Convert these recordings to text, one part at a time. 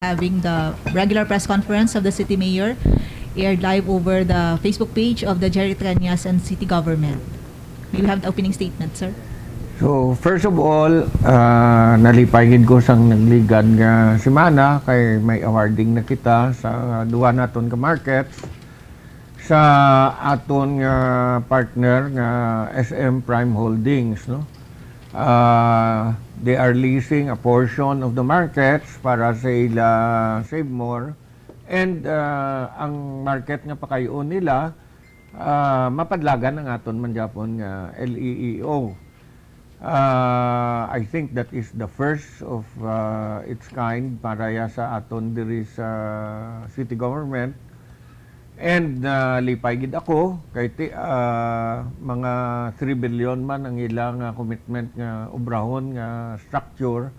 having the regular press conference of the city mayor aired live over the Facebook page of the Jerry Trias and city government. May we have the opening statement, sir? So, first of all, nalipaygid ko sang nagligan nga semana kay may awarding na kita sa duwa naton ka markets sa aton nga partner nga SM Prime Holdings, no? They are leasing a portion of the markets para sa ila save more, and ang market nga pakayon nila mapadlagan ang aton man Japon nga LEEO. I think that is the first of its kind para ya sa aton diri sa city government. And lipay gid ako kay mga 3 billion man ang ilang commitment nga obrahon nga structure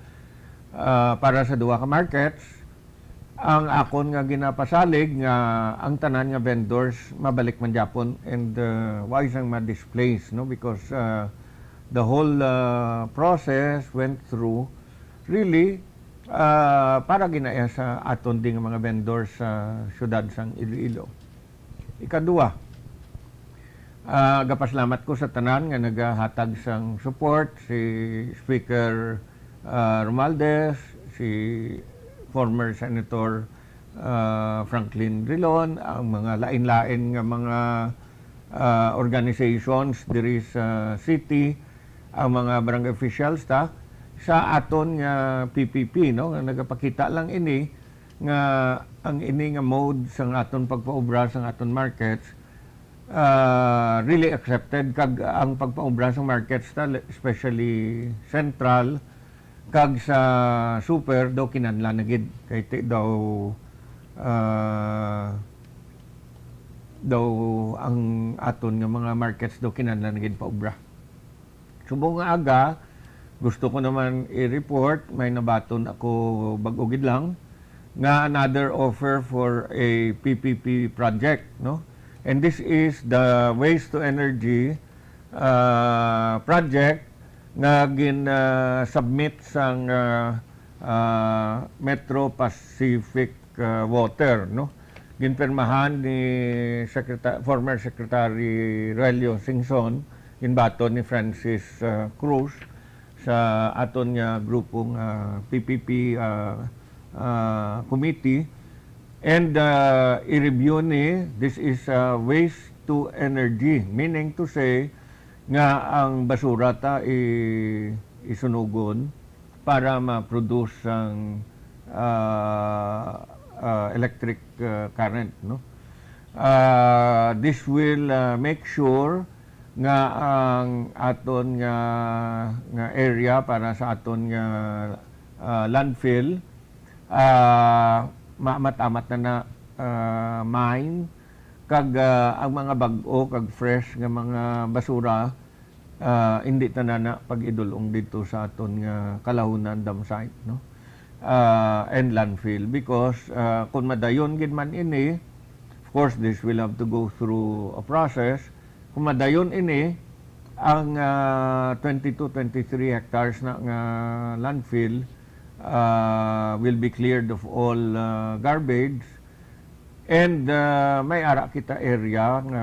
para sa duha ka markets. Ang akon nga ginapasalig nga ang tanan nga vendors mabalik man Japon and wise ang ma-displace, no, because the whole process went through really para ginaya sa aton ding mga vendors sa syudad sang Iloilo. Ikaduha, gapaslamat ko sa tanan nga nagahatag sang support, si Speaker Romualdez, si former Senator Franklin Drilon, ang mga lain-lain nga mga organizations diri sa city, ang mga barangay officials sa aton nga PPP, no, nga nagapakita lang ini nga ang ini nga mode sang aton pagpaubra sang aton markets really accepted, kag ang pagpaubra sang markets especially central kag sa super daw kinahanglan na gid kay daw ang aton nga mga markets daw kinahanglan na gid paubra. Subong nga aga gusto ko naman i-report, may nabaton ako bag-o gid lang nga another offer for a PPP project, no? And this is the waste to energy project nga submit sang Metro Pacific Water, no? Ginpermahan ni former Secretary Relio Singson, ginbaton ni Francis Cruz sa aton nga grupong PPP committee, and i-review ni this is waste to energy, meaning to say nga ang basura ta isunugon para ma-produce ang electric current, no? This will make sure nga ang aton nga area para sa aton nga landfill matamat na mine, kag ang mga bag-o kag fresh nga mga basura hindi na pag-idulong dito sa aton nga Kalahunan dam site, no, and landfill, because kung madayon gid man ini, of course this will have to go through a process. Kung madayon ini ang 22-23 hectares na nga landfill will be cleared of all garbage, and may ara kita area nga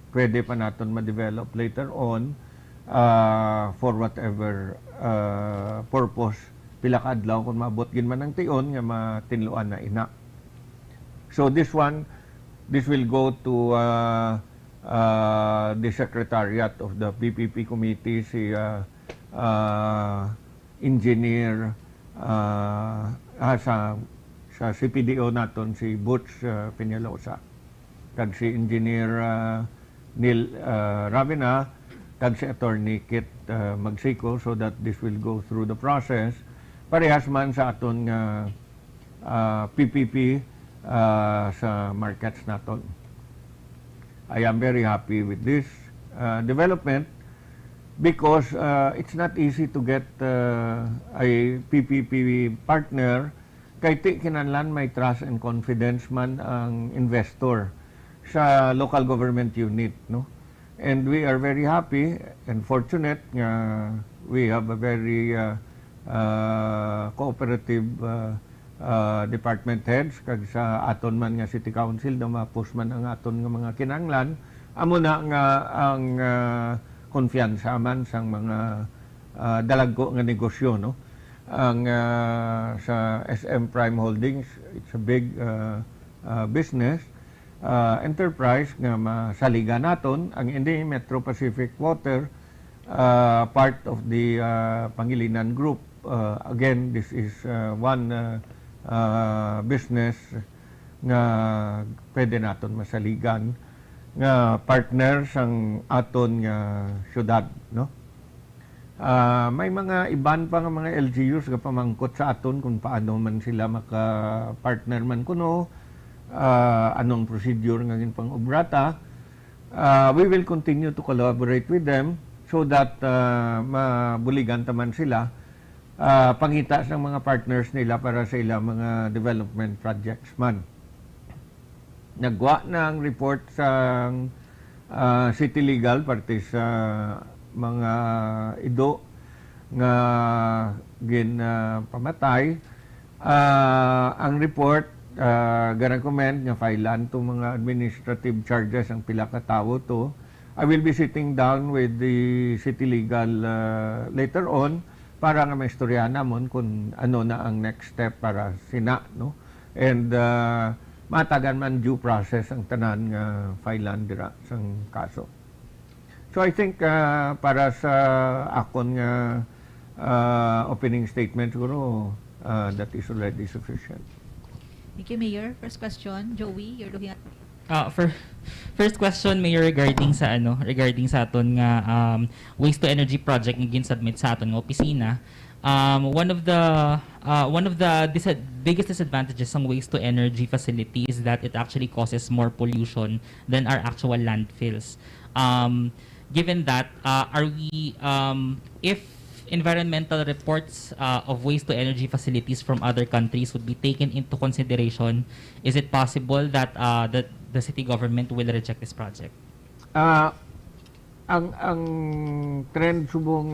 pwede pa naton ma-develop later on for whatever purpose pila ka adlaw kung maabot gid man ang tion nga matinluan na ina. So this will go to the secretariat of the PPP committee, si engineer sa CPDO naton si Butch Peñalosa, kag si engineer Neil Ravina, kag si attorney Kit Magsico, so that this will go through the process parehas man sa aton PPP sa markets naton. I am very happy with this development, because it's not easy to get a PPP partner kay kinahanglan may trust and confidence man ang investor sa local government unit, no? And we are very happy and fortunate nga we have a very cooperative department heads kag sa aton man nga city council na ma-post man ang aton nga mga kinahanglan, amo na nga ang konfiyansa man sang mga dalagko nga negosyo, no? Ang sa SM Prime Holdings, it's a big business enterprise nga masaliga naton ang hindi Metro Pacific Water, part of the Pangilinan Group. Again, this is one business nga pwede naton masaligan nga partner sang aton nga syudad, no? May mga iban pa nga mga LGUs nga pamangkot sa aton kung paano man sila maka-partner man kuno, anong procedure nga pang obrata. We will continue to collaborate with them so that mabuligan taman sila pangita sa mga partners nila para sa ilang mga development projects man. Nagwa na ang report sa City Legal parte sa mga ido nga pamatay. Ang report ga-recommend nga filean to mga administrative charges ang pila ka tawo to. I will be sitting down with the City Legal later on para nga maistorya namon kung ano na ang next step para sina, no? And matagan man due process ang tanan nga filean dira sang kaso. So I think para sa akon nga opening statement siguro that is already sufficient. Thank you, Mayor. First question, Joey, you're looking at... First question, Mayor, regarding sa aton nga waste to energy project nga ginsubmit sa aton nga opisina. One of the biggest disadvantages ng waste to energy facility is that it actually causes more pollution than our actual landfills. Given that, if environmental reports of waste to energy facilities from other countries would be taken into consideration, is it possible that the city government will reject this project? Ang trend subong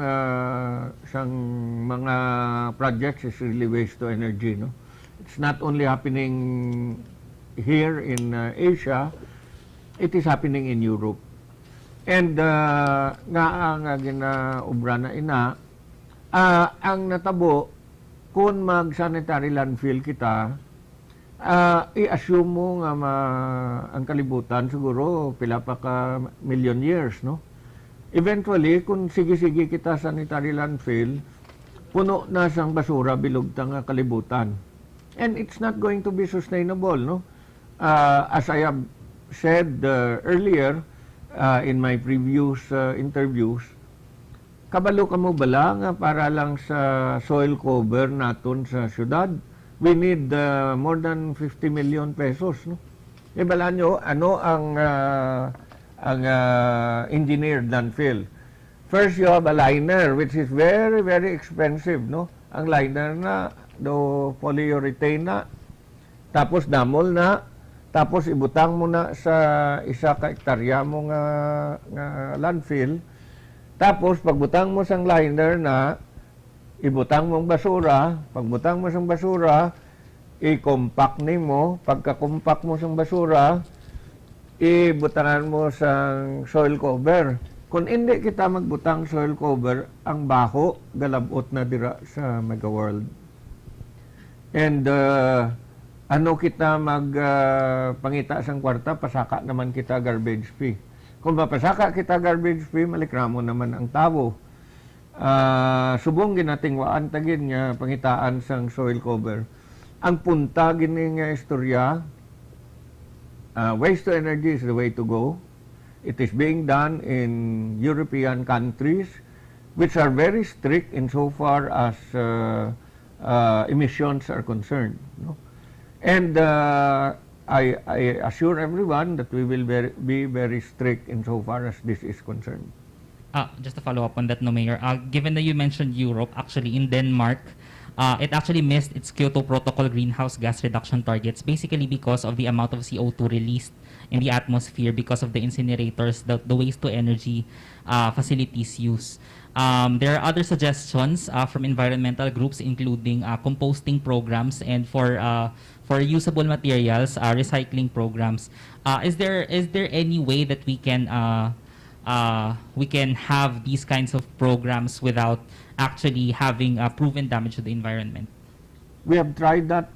sang mga projects is really waste to energy, no? It's not only happening here in Asia, it is happening in Europe. And nga ang ginaubra na ina, ang natabo kung mag-sanitary landfill kita, i-assume mo nga ang kalibutan siguro pila pa ka million years, no? Eventually, kung sige-sige kita sanitary landfill, puno na sang basura bilog ta nga kalibutan. And it's not going to be sustainable, no? As I have said earlier, in my previous interviews, kabalo ka mo bala nga para lang sa soil cover naton sa syudad, we need more than 50 million pesos, no? E bala nyo, ano ang engineered landfill? First, you have a liner, which is very, very expensive, no? Ang liner na, do polyurethane na, tapos damol na, tapos ibutang mo na sa isa ka hektarya mo nga landfill. Tapos pagbutang mo sang liner na, ibutang mong basura. Pagbutang mo sang basura, i-compact nimo. Pagka-compact mo sang basura, ibutangan mo sang soil cover. Kung hindi kita magbutang soil cover, ang baho galabot na dira sa Mega World. And ano kita pangita sang kwarta, pasaka naman kita garbage fee. Kung mapasaka kita garbage fee, malikramo naman ang tao. Subong ginatingwaan tagin nga pangitaan sang soil cover. Ang punta gini nga istorya, waste to energy is the way to go. It is being done in European countries which are very strict insofar as emissions are concerned, no? And I assure everyone that we will be very strict insofar as this is concerned. Just to follow up on that, no, Mayor. Given that you mentioned Europe, actually in Denmark, it actually missed its Kyoto Protocol greenhouse gas reduction targets, basically because of the amount of CO2 released in the atmosphere because of the incinerators, the waste to energy facilities use. There are other suggestions from environmental groups, including composting programs and for usable materials, recycling programs. Is there any way that we can have these kinds of programs without actually having proven damage to the environment? We have tried that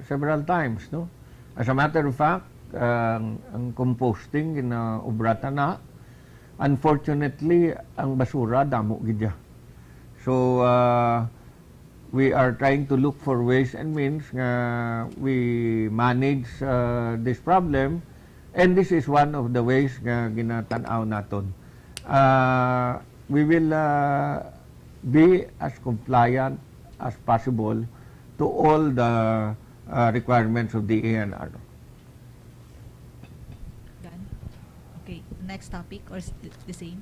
several times, no? As a matter of fact, ang composting ginaubrata na. Unfortunately, ang basura damo gidya. So we are trying to look for ways and means nga we manage this problem, and this is one of the ways nga ginatan-aw naton. We will be as compliant as possible to all the requirements of the ANR. Done. Okay, next topic or the same?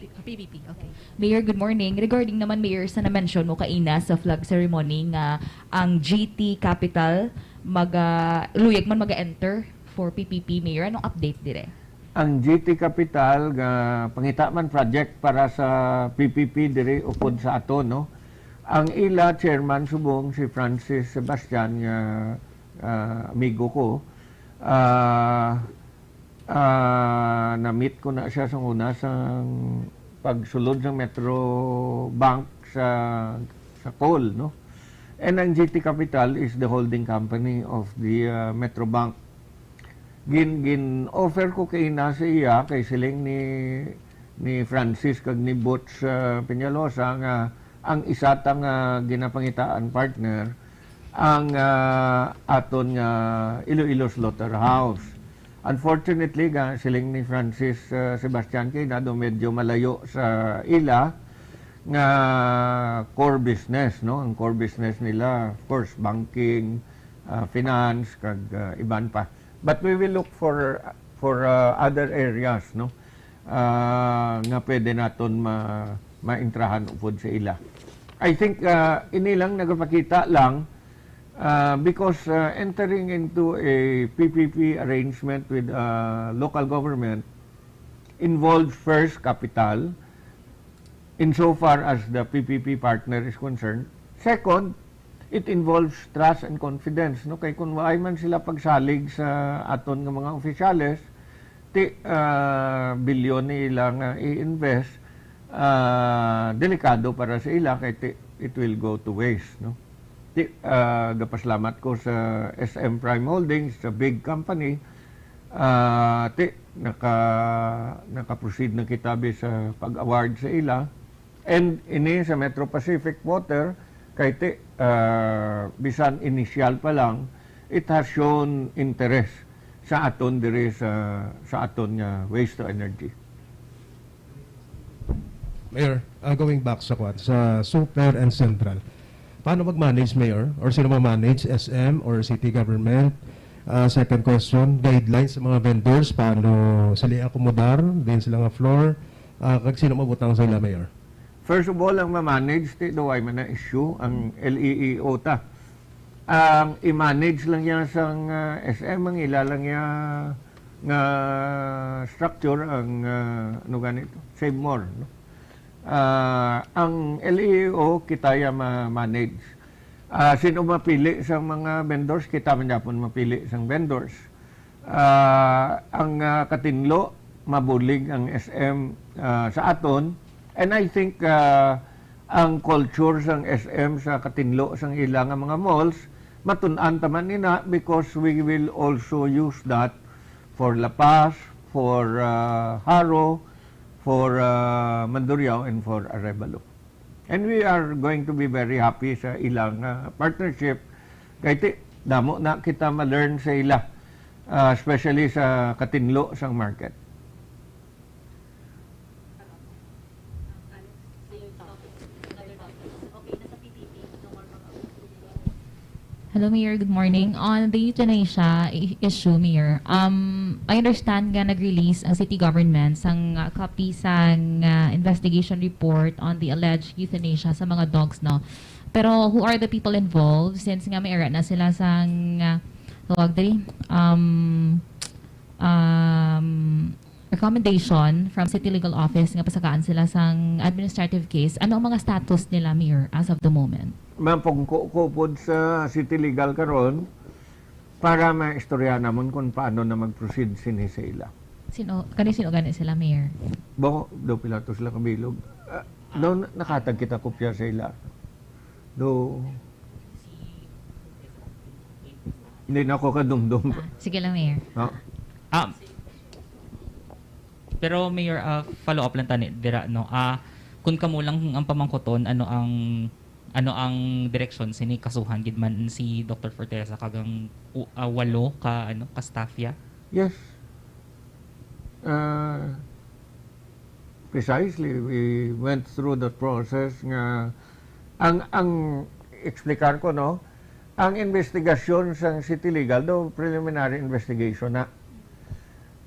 PPP, okay. Mayor, good morning. Regarding naman, Mayor, sa na-mention mo kaina sa flag ceremony nga ang GT Capital luyag man mag-enter for PPP, Mayor. Anong update dire? Ang GT Capital nga pangita man project para sa PPP dire upod sa ato, no. Ang ila chairman subong si Francis Sebastian nga amigo ko, na-meet ko na siya sa una sa pagsulod ng Metro Bank sa Cole, no. And ang GT Capital is the holding company of the Metro Bank. Gin-offer ko kay ina sa iya, kay siling ni Francis kag ni Butch Peñalosa nga ang isa tang ginapangitaan partner ang aton nga Iloilo Slaughterhouse. Unfortunately, siling ni Francis Sebastian kay na medyo malayo sa ila nga core business, no. Ang core business nila, of course, banking, finance kag iban pa. But we will look for other areas, no, nga pwede naton maintrahan upod sa ila. I think inilang nagpakita lang because entering into a PPP arrangement with local government involves first capital insofar as the PPP partner is concerned. Second, it involves trust and confidence, no. Kay kun waay man sila pagsalig sa aton nga mga opisyales, bilyon nila nga i-invest, delikado para sa ila kay it will go to waste, no. Gapaslamat ko sa SM Prime Holdings, sa big company, naka-proceed na kitabi sa pag-award sa ila, and ini sa Metro Pacific Water kay bisan initial pa lang, it has shown interest sa aton dire sa aton nga waste to energy. Mayor, going back sa Super and Central, paano mag-manage, Mayor? Or sino mag-manage? SM or city government? Second question, guidelines sa mga vendors, paano sila akomodar, din sila nga floor, kag sino mabutang sila, Mayor? First of all, ang ma-manage, daw ay man na issue, ang LEEO ta. Ang i-manage lang yan sa SM, ang ilalang yan nga structure, ang ano ganito, save more, no? Ang LEO kita ma-manage. Sino mapili sa mga vendors, kita man yapon mapili sa vendors. Ang katinlo, mabulig ang SM sa aton. And I think ang culture sa SM sa katinlo sa ilang mga malls, matun-an taman nina because we will also use that for La Paz, for Haro, for Mandurriao, and for Arevalo. And we are going to be very happy sa ilang partnership. Kaya damo na kita ma-learn sa ila, especially sa katinlo sang market. Hello, Mayor. Good morning. On the euthanasia issue, Mayor, I understand nga nag-release ang city government sang copy sang investigation report on the alleged euthanasia sa mga dogs, no? Pero who are the people involved since nga may era na sila sang tawag dali recommendation from City Legal Office nga pasakaan sila sang administrative case. Ano ang mga status nila, Mayor, as of the moment? Mapungkukupod sa City Legal karon para maistorya namon kung paano na mag-proceed sinisila. Sino gani sila, Mayor? Do pilato sila kabilog. No, nakatag kita kopya sa ila. Do hindi na ako kadumdum. Sige lang, Mayor. No? Pero Mayor, follow up lang tani dira no. Kung kamo lang ang pamangkoton, ano ang direksyon sini kasuhan gid man si Dr. Forteza kagang walo ka ka staffya? Yes. Precisely, we went through the process nga ang explicar ko no, ang investigasyon sa City Legal do preliminary investigation na.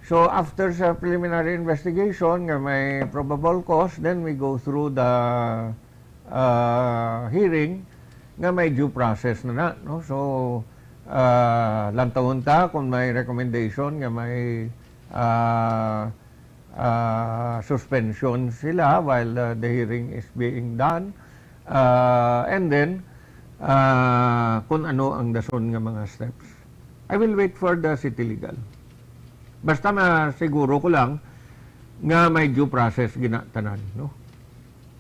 So after sa preliminary investigation nga may probable cause, then we go through the hearing nga may due process na no. So lantawon ta kung may recommendation nga may suspension sila while the hearing is being done, and then kung ano ang dason nga mga steps. I will wait for the City Legal. Basta masiguro ko lang nga may due process ginatanan, no?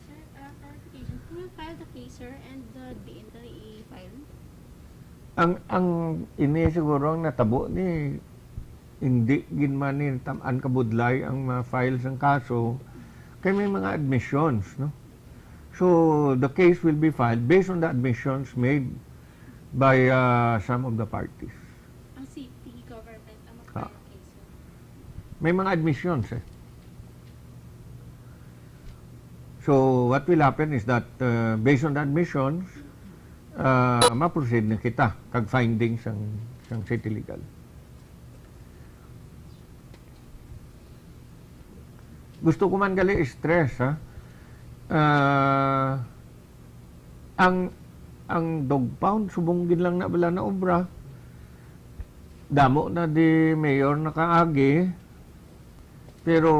Sir, clarification. Who will file the case, sir, and the DNT i-file? Ang ini siguro ang natabo ni hindi ginman ni tamaan kabudlay ang ma-file sang kaso kay may mga admissions, no? So the case will be filed based on the admissions made by some of the parties. Ang city government ang mag-file case, sir. May mga admissions eh. So what will happen is that based on the admissions, ma-proceed na kita kag findings sang City Legal. Gusto ko man gali stress ha. Ang dog pound subong gid lang na bala na obra. Damo na di mayor nakaagi. Pero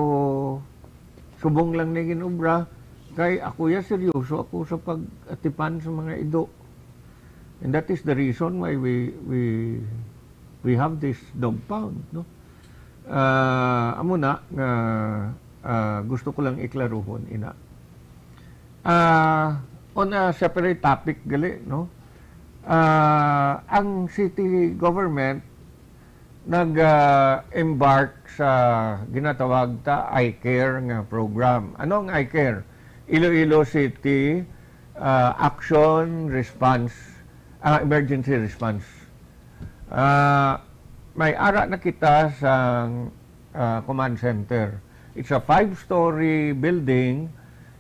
subong lang ni ginobra kay ako ya seryoso ako sa pag-atipan sa mga ido. And that is the reason why we have this dog pound, no? Amo na nga gusto ko lang iklaruhon ina. On a separate topic gali, no? Ang city government nag-embark sa ginatawag ta iCare nga program. Ano ang iCare? Iloilo City Action Response, Emergency Response. May ara na kita sa command center. It's a 5-story building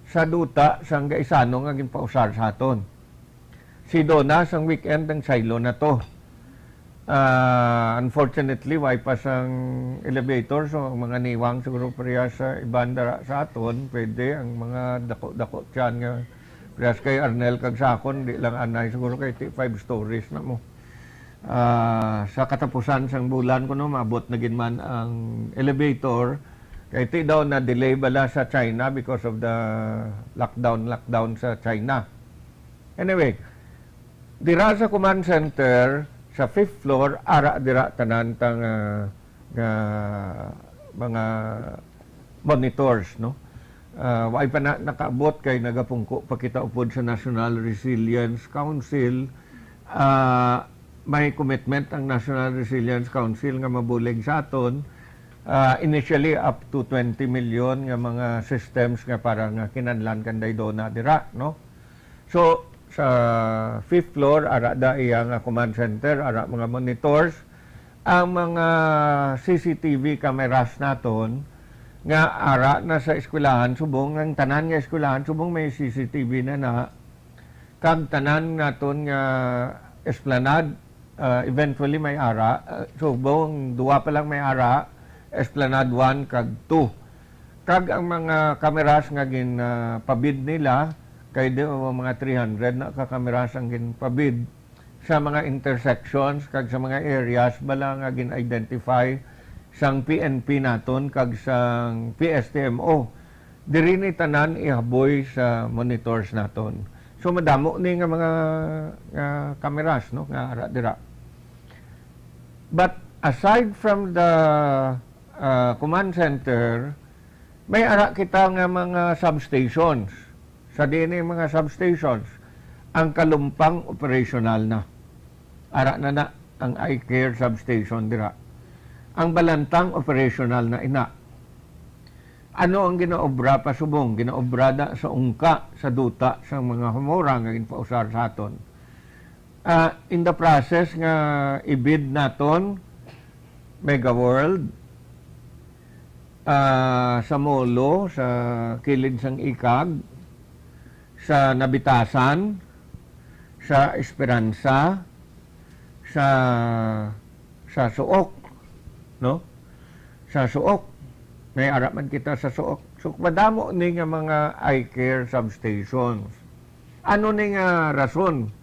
sa duta sang Gaisano nga ginpausar sa aton. Si Donna sang weekend ng Silo na to. Unfortunately, why pa sang elevator, so ang mga niwang siguro priya sa ibanda sa aton, pwede ang mga dako-dako tiyan nga priya kay Arnel kag sakon, di lang anay siguro kay 5 stories na mo. Sa katapusan sang bulan ko no, mabot na ginman ang elevator. Kaya iti daw na delay bala sa China because of the lockdown sa China. Anyway, dira sa command center, sa 5th floor, ara dira tanan tang mga monitors, no? Why pa na nakaabot kay nagapungko pa kita upod sa National Resilience Council. May commitment ang National Resilience Council nga mabulig sa aton. Initially up to 20 million nga mga systems nga para nga kinanlan kanday do na dira, no? So sa 5th floor ara da iya nga command center, ara mga monitors, ang mga CCTV cameras naton nga ara na sa eskwelahan subong ang tanan nga eskwelahan subong may CCTV na kag tanan naton nga esplanade eventually may ara, subong duwa pa lang may ara, Esplanade 1 kag 2. Kag ang mga kameras nga pabid nila kay di mga 300 na ka-kameras ang ginpabid sa mga intersections kag sa mga areas bala nga gin-identify sang PNP naton kag sang PSTMO. Diri ni tanan ihaboy sa monitors naton. So madamo ni nga mga kameras no nga ara dira. But aside from the command center, may ara kita nga mga substations. Sa dinhi mga substations, ang kalumpang operational na. Ara na ang iCare substation dira. Ang balantang operational na ina. Ano ang ginaobra pa subong? Ginaobrada sa ungka, sa duta, sa mga humura nga ginpausar sa aton. In the process nga ibid naton, Mega World, sa Molo, sa kilid sang Ikag, sa Nabitasan, sa Esperanza, sa Suok, no? Sa Suok. May araman kita sa Suok. So, madamo ni nga mga iCare substations. Ano ni nga rason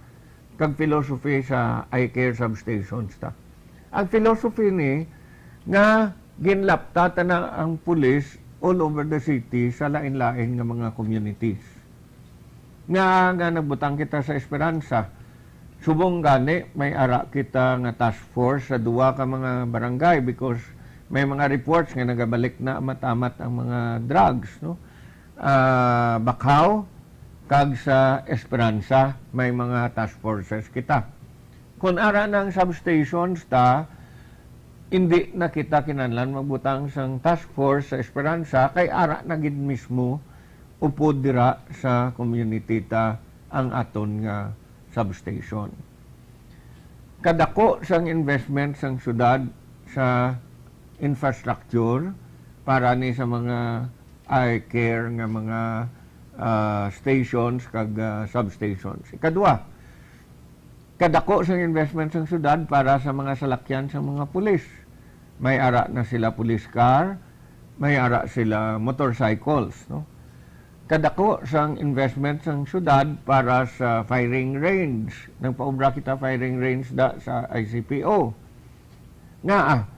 kag philosophy sa iCare substations ta? Ang philosophy ni nga ginlapta na ang pulis all over the city sa lain-lain nga mga communities. Nga nagbutang kita sa Esperanza. Subong gani may ara kita nga task force sa duwa ka mga barangay because may mga reports nga nagabalik na matamat ang mga drugs, no? Bakhaw kag sa Esperanza may mga task forces kita. Kung ara ng substations ta, hindi na kita kinahanglan magbutang sang task force sa Esperanza kay ara na gid mismo upod dira sa community ta ang aton nga substation. Kadako sang investment sang syudad sa infrastructure para ni sa mga iCare nga mga stations kag substations. Ikadua, kadako sang investment sang syudad para sa mga salakyan sa mga pulis. May ara na sila police car, may ara sila motorcycles, no? Kadako sang investment sang syudad para sa firing range. Nang paubra kita firing range da sa ICPO. Nga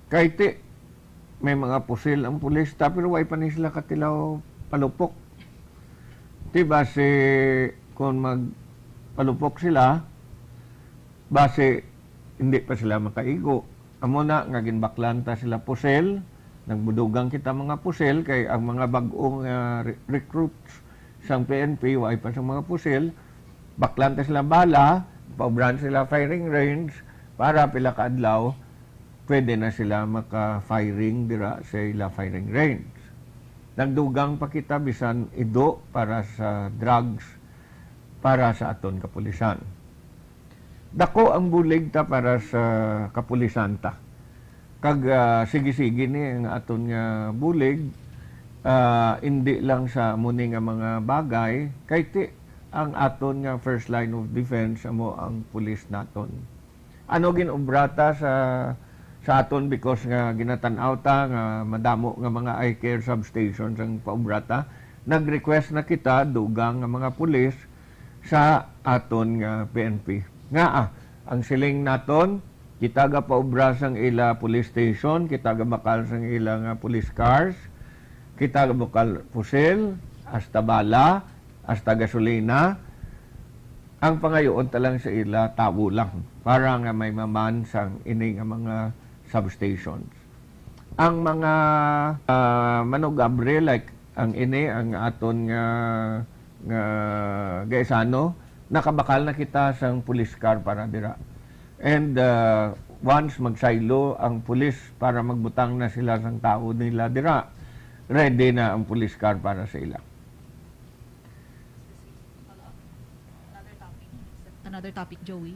kay ti may mga pusil ang pulis pero way pa ni sila katilaw palupok. Ti base kung magpalupok sila base hindi pa sila makaigo. Amo na nga ginbaklanta sila pusil, nagbudugang kita mga pusil kay ang mga bag-ong recruits sang PNP way pa sa mga pusil, baklanta sila bala, paubran sila firing range para pila ka adlaw pwede na sila maka-firing dira sa ila firing range. Nagdugang pa kita bisan ido para sa drugs para sa aton kapulisan. Dako ang bulig ta para sa kapulisan ta. Kag sige-sige ni ang aton nga bulig hindi lang sa muni nga mga bagay kay ti ang aton nga first line of defense amo ang pulis naton. Ano ginobrata sa aton because nga ginatan-aw ta nga madamo nga mga iCare substations ang paubrata, nag-request na kita dugang nga mga pulis sa aton nga PNP. Nga ang siling naton kita ga paubra sang ila police station, kita ga bakal sang ila nga police cars, kita ga bakal pusil, hasta bala, hasta gasolina. Ang pangayoon talang sa ila tawo lang para nga may maman sang ini nga mga substations. Ang mga manugabre like ang ini ang aton nga gaisano nakabakal na kita sang police car para dira. And once magsaylo ang police para magbutang na sila sang tao nila dira, ready na ang police car para sa ila. Another topic, Joey?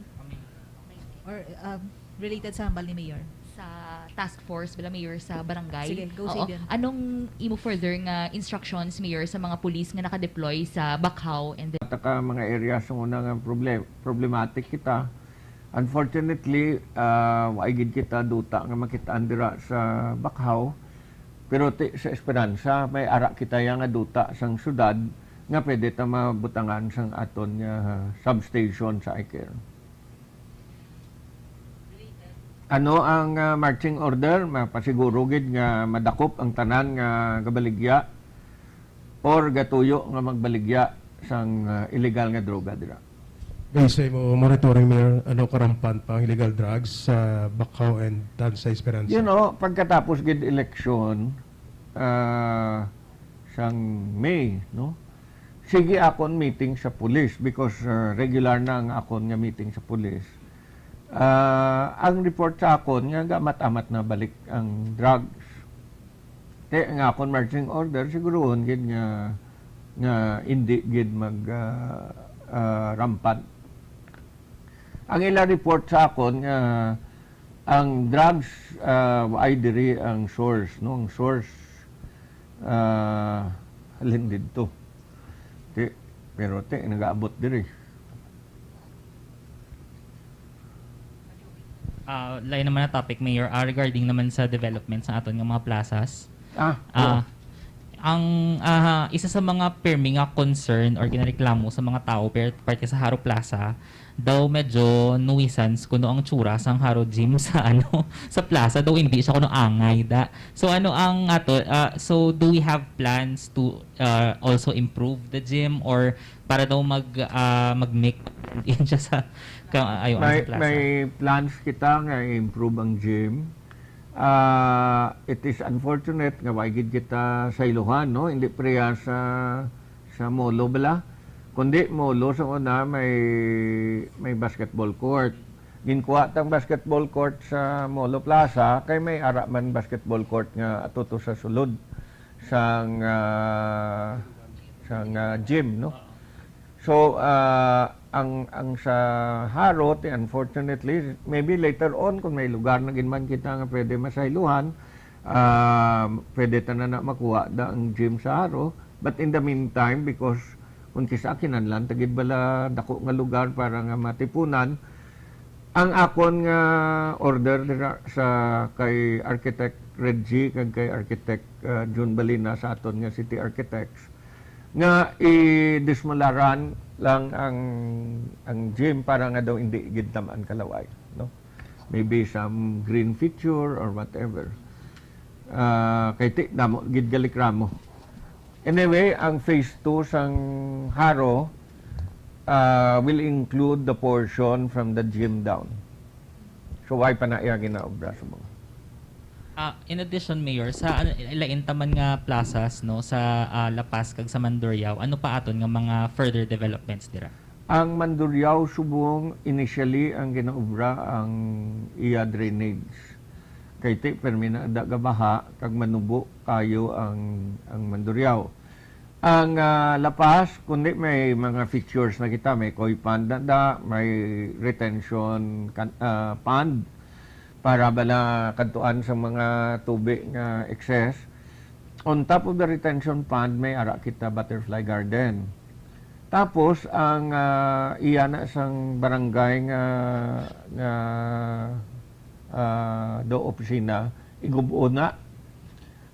Or related sa hambal ni Mayor? Sa task force bila mayor sa barangay. Sige, go Oo. Sabian. Anong imo further nga instructions mayor sa mga pulis nga naka-deploy sa Bakhaw and then Taka mga areas ng unang problematic kita. Unfortunately, waigid kita duta nga makitaan dira sa Bakhaw. Pero sa Esperanza, may ara kita yang nga duta sang syudad nga pwede ta mabutangan sang aton nga substation sa iCare. Ano ang marching order? Mapasiguro gid nga madakop ang tanan nga gabaligya or gatuyo nga magbaligya sang illegal nga droga dira. Based mo monitoring, Mayor, ano karampan pa ang illegal drugs sa Bacau and Tansa Esperanza? You know, pagkatapos gid eleksyon sang May, no? Sige akon meeting sa police because regular na ang akon nga meeting sa police. Ang report sa akon nga gamat-amat na balik ang drugs. Te nga akon marching order sigurohon gid nga hindi gid mag rampant. Ang ila report sa akon nga ang drugs ay diri ang source, no? Ang source halin dito. Pero nagaabot diri. Lain naman na topic, Mayor, regarding naman sa development sa aton nga mga plazas. Ang isa sa mga pirmi nga concern or ginareklamo sa mga tao parte sa Haro Plaza daw medyo nuisance kuno ang tsura sang Haro Gym sa sa plaza daw hindi siya kuno angay da. So ano ang ato so do we have plans to also improve the gym or para daw mag-make din siya sa sa plaza? May plans kita nga improve ang gym. It is unfortunate nga waigid kita sa Ilohan, no? Hindi priya sa Molo bala. Kundi Molo sa una may basketball court. Ginkuha tang basketball court sa Molo Plaza kay may ara man basketball court nga atuto sa sulod sang gym, no? So ang sa Haro, unfortunately, maybe later on kung may lugar na ginman kita nga pwede masayluhan, pwede na makuha da ang gym sa Haro. But in the meantime, because kung kisa kinanlan, tagid bala dako nga lugar para nga matipunan, ang akon nga order sa kay Architect Reggie kag kay Architect June Balina sa aton nga City Architects, nga i-dismularan lang ang gym para nga daw hindi gid tamaan kalaway, no? Maybe some green feature or whatever. Kay ti damo gid galikramo. Anyway, ang phase 2 sang Haro will include the portion from the gym down. So why pa na iya ginaobra sa mga? In addition, Mayor, sa ilain taman nga plazas no sa La Paz kag sa Mandurriao, ano pa aton nga mga further developments dira? Ang Mandurriao subong initially ang ginaobra ang iya drainage. Kay ti permina da gabaha kag manubo kayo ang Mandurriao. Ang La Paz kundi may mga features na kita, may koi pond may retention pond para bala kadtuan sa mga tubig nga excess. On top of the retention pond, may ara kita butterfly garden. Tapos, ang iya na sang barangay nga do opisina, igubuo na.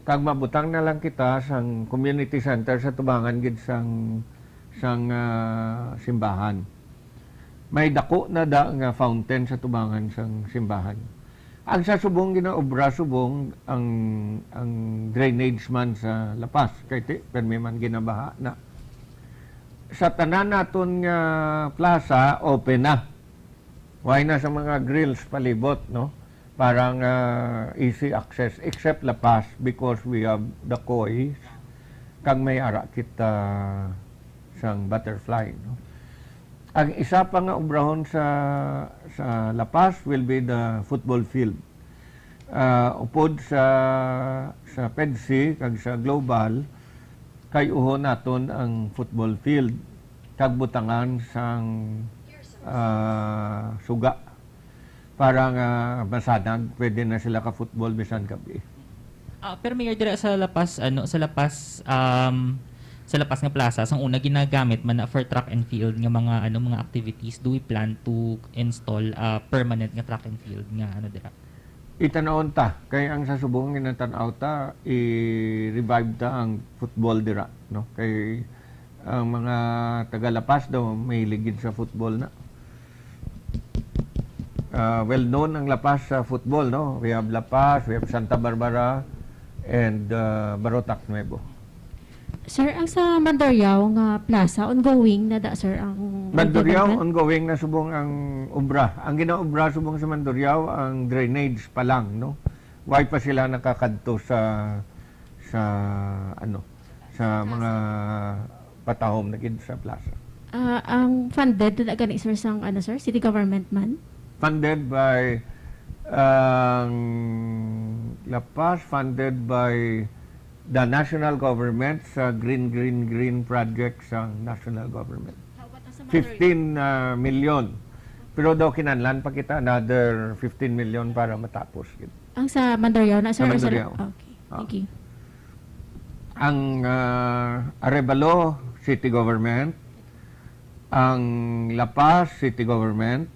Kag mabutang na lang kita sang community center sa tubangan gid sang simbahan. May dako na da nga fountain sa tubangan sang simbahan. Ang sa subong ginaobra subong ang drainage man sa La Paz kay ti permi man ginabaha na. Sa tanan naton nga plaza open na. Why na sa mga grills palibot, no? Parang easy access except La Paz because we have the kois kag may ara kita sang butterfly, no? Ang isa pa nga obrahon sa La Paz will be the football field. Upod sa PEDC kag sa Global kay uhon naton ang football field kag butangan sang suga para nga masanag pwede na sila ka football bisan gabi. Pero Mayor, dira sa La Paz sa La Paz nga plaza, ang una ginagamit man na for track and field nga mga activities, do we plan to install permanent nga track and field nga dira? Itanawon ta kay ang sa subong ginatanaw ta i-revive ta ang football dira, no? Kay ang mga taga La Paz daw may ligid sa football na. well known ang La Paz sa football, no? We have La Paz, we have Santa Barbara, and Barotac Nuevo. Sir, ang sa Mandurriao nga plaza, ongoing na da, sir, ang Mandurriao, development? ongoing na subong ang obra. Ang ginaobra subong sa Mandurriao, ang drainage pa lang, no? Why pa sila nakakadto sa mga patahom na gid sa plaza. Ang funded na gani, sir, sang sir, city government man? Funded by La Paz, funded by the national government sa green project sa national government. 15 million. Pero daw kinahanglan pa kita another 15 million para matapos. Ang sa Mandurriao na, sir? Sa or Mandurriao. Okay, thank you. Ang Arevalo, city government. Ang La Paz, city government.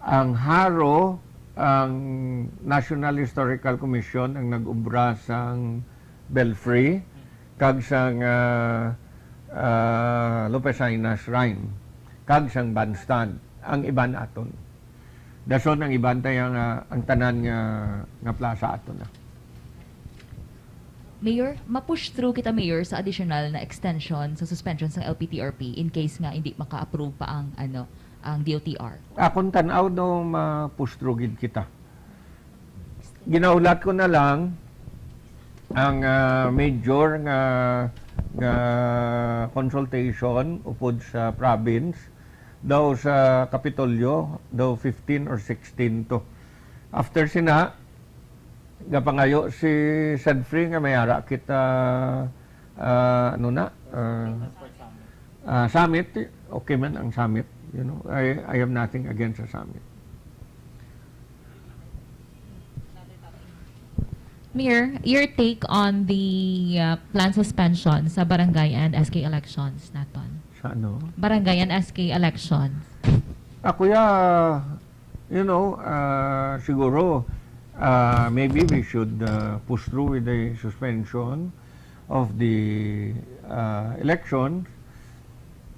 Ang Haro, ang National Historical Commission ang nag-ubra sang Belfry kag sang Lopesina Shrine kag sang bandstand ang iban aton. Dason ang iban tayo ang tanan nga plaza aton na. Mayor, ma-push through kita, Mayor, sa additional na extension sa suspension ng LPTRP in case nga hindi maka-approve pa ang DOTR. Akong tanaw daw mapustrugid kita. Ginaulat ko na lang ang major nga consultation upod sa province daw sa Kapitolyo daw 15 or 16 to. After sina gapangayo si Sedfree nga mayara kita summit, okay man ang summit. You know, I have nothing against the summit. Mayor, your take on the planned suspension sa barangay and SK elections naton? Sa ano? Barangay and SK elections. Ako siguro maybe we should push through with the suspension of the elections.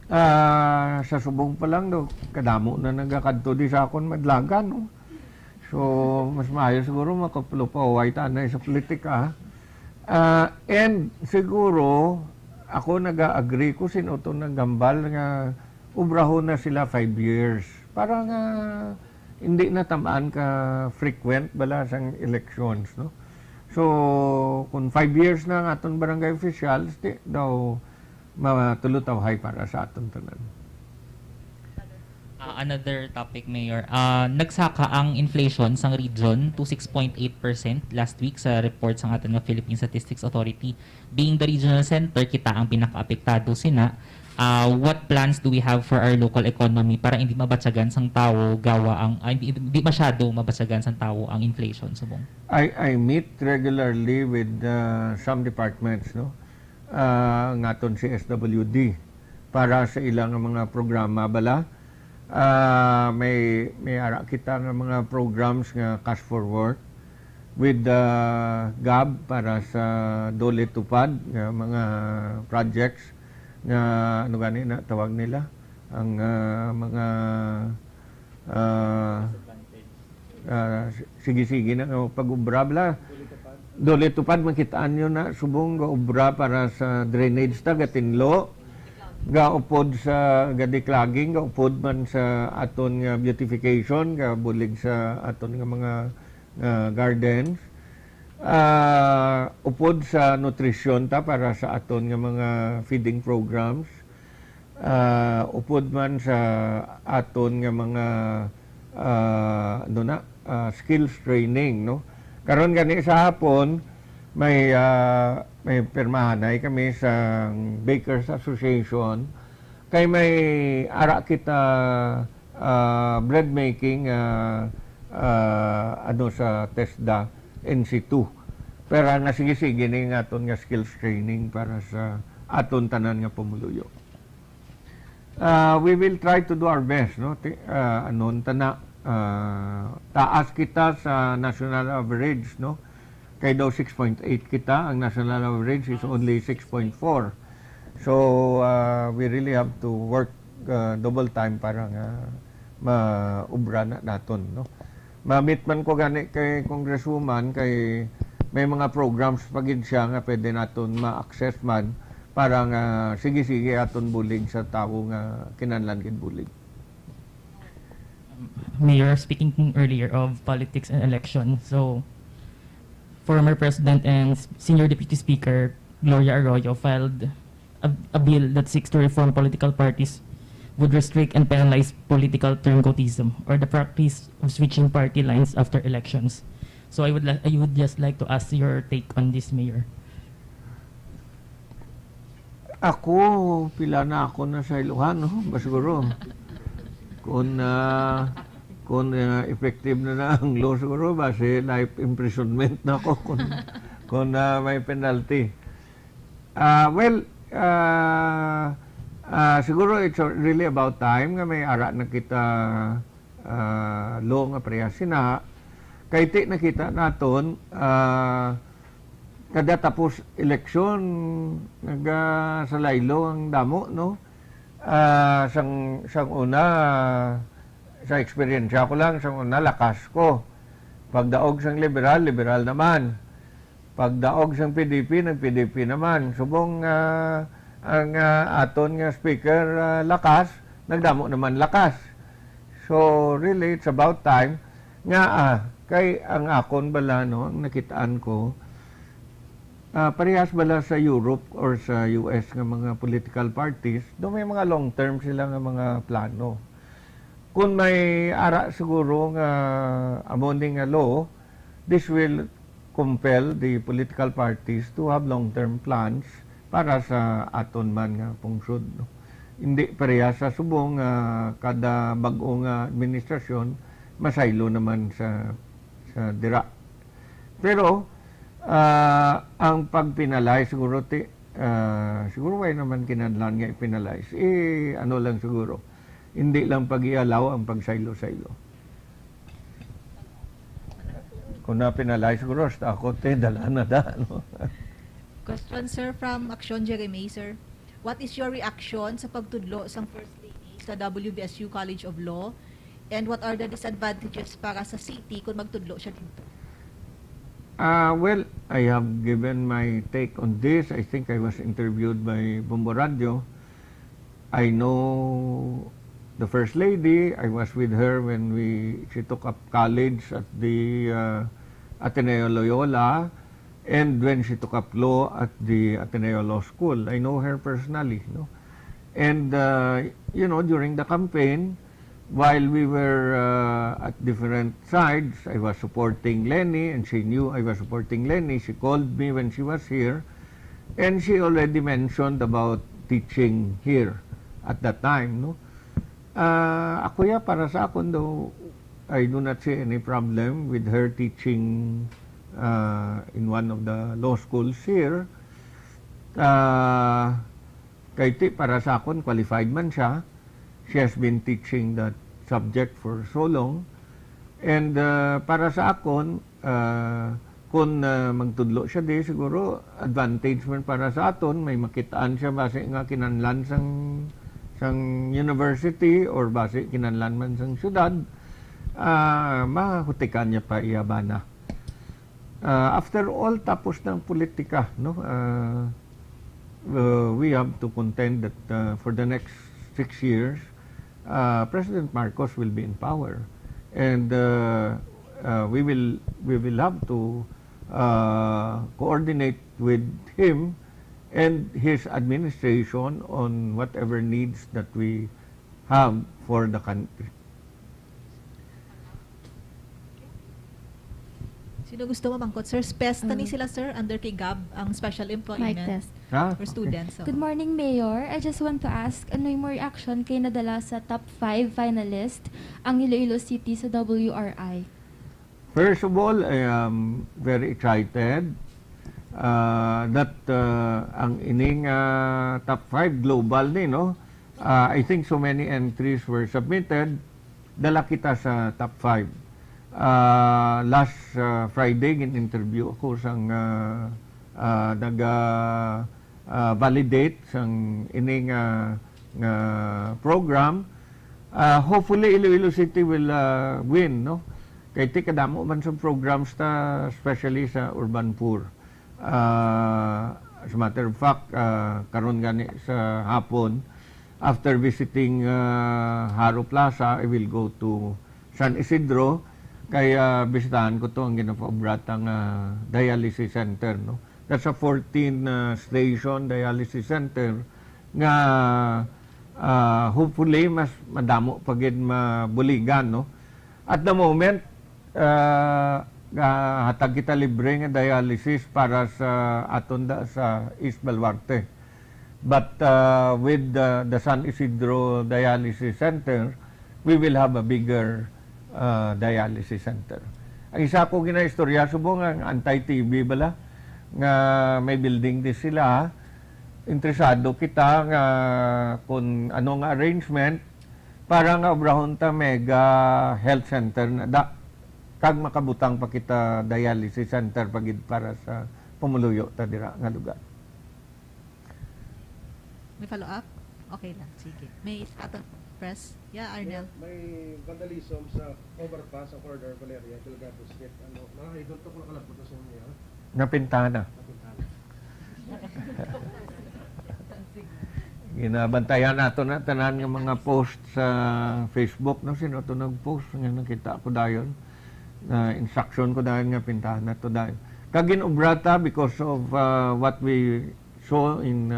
Sa subong pa lang daw, kadamo na nagakadto di sa akon madlagan, no? So, mas maayo siguro makapulupaway tanay sa politika. And siguro, ako nag-agree ko sino ito nagambal nga ubrahon na sila 5 years. Para nga hindi na tamaan ka frequent bala sang elections, no? So, kung 5 years na ang aton barangay officials, di daw matulutaw para sa aton tanan. Another topic, Mayor. Nagsaka ang inflation sang region to 6.8% last week sa report sang aton nga Philippine Statistics Authority. Being the regional center, kita ang pinaka-apektado sina. What plans do we have for our local economy para hindi mabatsagan sang tao hindi masyado mabatsagan sang tao ang inflation subong? I meet regularly with some departments, no? Ngaton si SWD para sa ilang mga programa bala. May ara kita nga mga programs nga cash for work with GAB para sa dole tupad nga mga projects nga ano gani na tawag nila ang mga sige-sige na pag-ubra bla dole tupad makitaan nyo na subong ga ubra para sa drainage ta gatinlo gaupod sa gadiklaging gaupod man sa aton nga beautification gabulig sa aton nga mga gardens upod sa nutrition ta para sa aton nga mga feeding programs upod man sa aton nga mga skills training, no? Karon gani sa hapon may pirmahanay kami sa Bakers Association kay may ara kita bread making sa TESDA NC2 pero nga sige-sige ni nga aton nga skills training para sa aton tanan nga pumuluyo. We will try to do our best, no? Taas kita sa national average, no? Kay daw 6.8 kita, ang national average is only 6.4. So, we really have to work double time para nga maubra na naton, no? mamit man ko gani kay Congresswoman kay may mga programs pagid siya nga pwede naton ma-access man para nga sige-sige aton bulig sa tawo nga kinahanglan gid bulig. Mayor, speaking earlier of politics and election, so former President and Senior Deputy Speaker Gloria Arroyo filed a bill that seeks to reform political parties would restrict and penalize political turncoatism or the practice of switching party lines after elections. So I would just like to ask your take on this, Mayor. Ako, pila na ako na sa Ilohan, no? Siguro. Kung effective na ang law siguro, base life imprisonment na ako kung may penalty. Siguro it's really about time nga may ara na kita law nga parehas sina. Kay ti nakita naton kada tapos eleksyon nagasalaylo ang damo, no? Sang una sa experience ko lang, sang una lakas ko. Pagdaog sang liberal naman. Pagdaog sang PDP, ng PDP naman. Subong ang aton nga speaker lakas, nagdamo naman lakas. So really it's about time nga kay ang akon bala, no, ang nakitaan ko parehas bala sa Europe or sa US nga mga political parties, do may mga long term sila nga mga plano. Kung may ara siguro nga amending nga law, this will compel the political parties to have long-term plans para sa aton man nga pungsod, no? Hindi parehas sa subong kada bag-o nga administrasyon masaylo naman sa dira. Pero ang pagpinalize siguro siguro way naman kinahanglan nga ipinalize. Ano lang siguro, hindi lang pag-ialaw ang pagsaylo-saylo. Kung na-penalize siguro, ako dala na da. No? Question, sir, from Action Jeremy, sir. What is your reaction sa pagtudlo sang First Lady sa WBSU College of Law? And what are the disadvantages para sa city kung magtudlo siya dito? Well, I have given my take on this. I think I was interviewed by Bombo Radio. I know the First Lady. I was with her when she took up college at the Ateneo Loyola, and when she took up law at the Ateneo Law School. I know her personally, no? And during the campaign, while we were at different sides, I was supporting Lenny, and she knew I was supporting Lenny. She called me when she was here, and she already mentioned about teaching here at that time, no? Ako para sa akon daw, I do not see any problem with her teaching in one of the law schools here. Kay para sa akon, qualified man siya. She has been teaching that subject for so long. And para sa akon, kung magtudlo siya di, siguro advantage man para sa aton, may makitaan siya base nga kinahanglan sang university or base kinahanglan man sang syudad, mahutikan niya pa iyabana. After all, tapos ng politika, no? We have to contend that for the next 6 years, President Marcos will be in power, and we will have to coordinate with him and his administration on whatever needs that we have for the country. Sino gusto mo mangkot, sir? PES ni sila, sir, under kay GAB, ang special employment Mic test. for students. So. Good morning, Mayor. I just want to ask, ano yung more reaction kay nadala sa top 5 finalist ang Iloilo City sa WRI? First of all, I am very excited that ang ining top 5 global ni, no? I think so many entries were submitted. Dala kita sa top 5. Last Friday, in-interview ako sang validate sang ining program. Hopefully, Iloilo City will win, no? Kay ti kadamo man sa programs ta especially sa urban poor. As a matter of fact, karon gani sa hapon, after visiting Haro Plaza, I will go to San Isidro kaya bisitahan ko to ang ginapaobratang dialysis center, no. That's a 14 station dialysis center nga hopefully mas madamo pagid mabuligan, no. At the moment hatag kita libre nga dialysis para sa atonda sa East Baluarte. But with the San Isidro Dialysis Center, we will have a bigger dialysis center. Ang isa ko ginaistorya subong ang anti-TB bala nga may building din sila. Interesado kita nga kung anong arrangement para nga obrahon ta mega health center na kag makabutang pa kita dialysis center pagid para sa pumuluyo ta dira nga lugar. May follow up? Okay lang, sige. May ato press? Yeah, Arnel. May vandalism sa overpass sa corner Valeria, Delgado Street. Doon to ko nakalabot na sa inyo. Napintana. Ginabantayan nato na tanan nga mga post sa Facebook, no, sino to nag-post nga nakita ko dayon na instruction ko dayon nga pintahan na to dayon kagin obrata because of what we saw in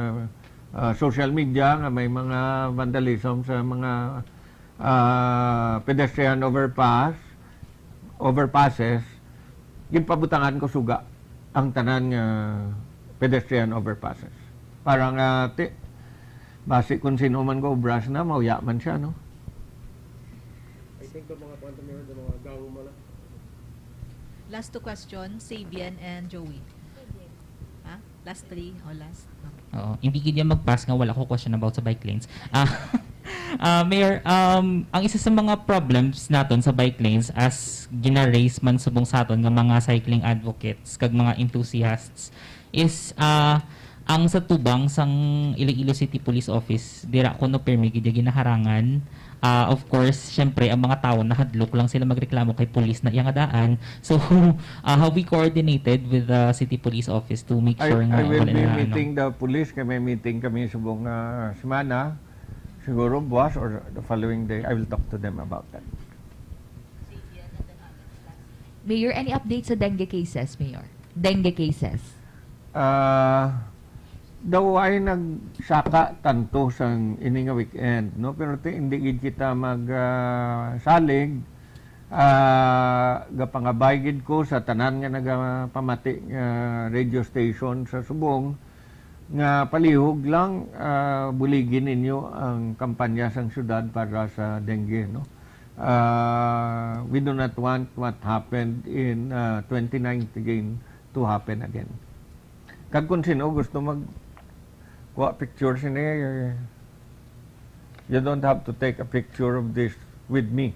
social media nga may mga vandalism sa mga pedestrian overpasses. Gimpabutangan ko suga ang tanan nga pedestrian overpasses para nga basi kung sino man ko obras na mauya man siya, no. I think the mga pantamir, the mga gawo mo lang. Last two questions, Sabian and Joey. Ha? Last three o last? Okay. Oo, hindi gid mag-pass nga wala ko question about sa bike lanes. Mayor, ang isa sa mga problems naton sa bike lanes as gina-raise man subong sa aton nga mga cycling advocates kag mga enthusiasts is ang sa tubang sang Iloilo City Police Office dira kuno permi gid ginaharangan. Of course, syempre ang mga tao nahadlok lang sila magreklamo kay police na iyang adaan. So, have we coordinated with the City Police Office to make sure nga I will wala be na meeting the police. May meeting kami subong semana. Siguro buwas or the following day, I will talk to them about that. Mayor, any updates sa dengue cases, Mayor? Dengue cases. Daw ay nagsaka tanto sa ini nga weekend, no, pero hindi gid kita salig gapangabay gid ko sa tanan nga nagapamati radio station sa Subong nga palihog lang buligin ninyo ang kampanya sang syudad para sa dengue, no. We do not want what happened in 2019 to happen again. Kag kung sino gusto kuha pictures niya, you don't have to take a picture of this with me.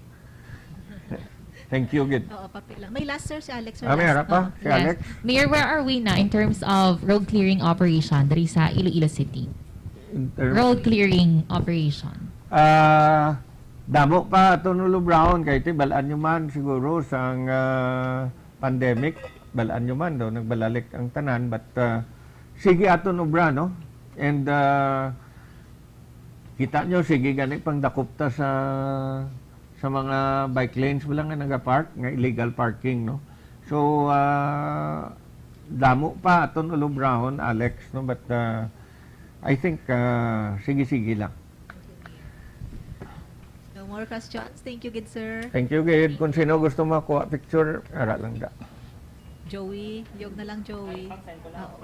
Thank you, Gid. Oo, papel lang. May last, sir, si Alex. May harap pa, si Alex. Mayor, where are we na in terms of road clearing operation diri sa Iloilo City? Road clearing operation. Damo pa ito nulo Brown, kaya balaan nyo man siguro sa pandemic, balaan nyo man daw, nagbalalik ang tanan, but sige aton obra, no? And kita nyo, sige gani pang dakopta sa mga bike lanes wala nga nagapark, nga illegal parking, no? So, damo pa aton ulo Brown, Alex, no? But I think sige-sige lang. No more questions. Thank you, good sir. Thank you, Gid. Kung sino gusto makuha picture, ara lang da. Joey, yog na lang, Joey. Oo.